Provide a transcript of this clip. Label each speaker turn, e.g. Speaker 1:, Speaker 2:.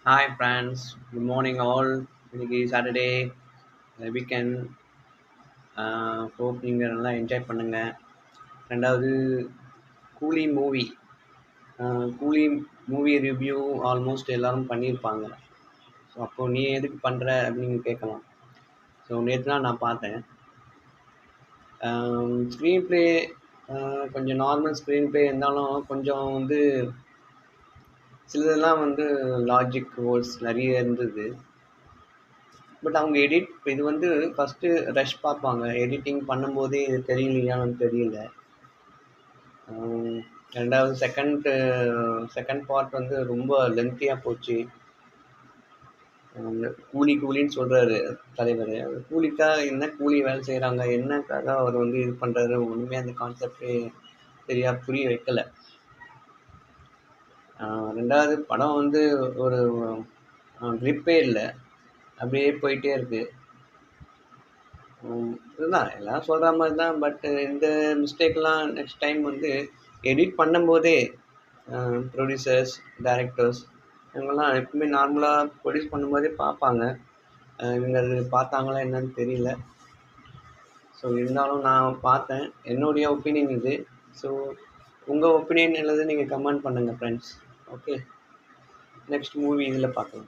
Speaker 1: Hi friends, good morning all. இன்னைக்கு Saturday weekend. Hope நீங்கள் நல்லா என்ஜாய் பண்ணுங்க. ரெண்டாவது கூலி மூவி கூலி மூவி ரிவ்யூ ஆல்மோஸ்ட் எல்லாரும் பண்ணியிருப்பாங்க. ஸோ அப்போது நீ எதுக்கு பண்ணுற அப்படின்னு கேட்கலாம். ஸோ நேற்று தான் நான் பார்த்தேன். ஸ்க்ரீன் ப்ளே கொஞ்சம் நார்மல் ஸ்க்ரீன் ப்ளே இருந்தாலும் கொஞ்சம் வந்து சிலதெல்லாம் வந்து லாஜிக் ஹோல்ஸ் நிறைய இருந்தது. பட் அவங்க இது வந்து ஃபஸ்ட்டு ரஷ் பார்ப்பாங்க. எடிட்டிங் பண்ணும்போதே இது தெரியலையான்னு தெரியல. ரெண்டாவது செகண்ட் பார்ட் வந்து ரொம்ப லென்த்தியாக போச்சு. கூலின்னு சொல்கிறாரு தலைவர். கூலிக்காக என்ன கூலி வேலை செய்கிறாங்க, என்னக்காக அவர் வந்து இது பண்ணுறாரு, ஒன்றுமே அந்த கான்செப்டே சரியாக புரிய வைக்கலை. ரெண்டாவது படம் வந்து ஒரு க்ரிப்பே இல்லை, அப்படியே போயிட்டே இருக்குது. இதுதான் எல்லாம் சொல்கிற மாதிரி தான். பட் இந்த மிஸ்டேக்லாம் நெக்ஸ்ட் டைம் வந்து எடிட் பண்ணும்போதே ப்ரொடியூசர்ஸ், டைரக்டர்ஸ் இவங்கெல்லாம் எப்பவுமே நார்மலாக ப்ரொடியூஸ் பண்ணும்போதே பார்ப்பாங்க. இவங்க அது பார்த்தாங்களா என்னன்னு தெரியல. ஸோ இருந்தாலும் நான் பார்த்தேன். என்னுடைய ஒப்பீனியன் இது. ஸோ உங்கள் ஒப்பீனியன் என்னது நீங்கள் கமெண்ட் பண்ணுங்கள் ஃப்ரெண்ட்ஸ். ஓகே, நெக்ஸ்ட் மூவி இதில் பார்க்கலாம்.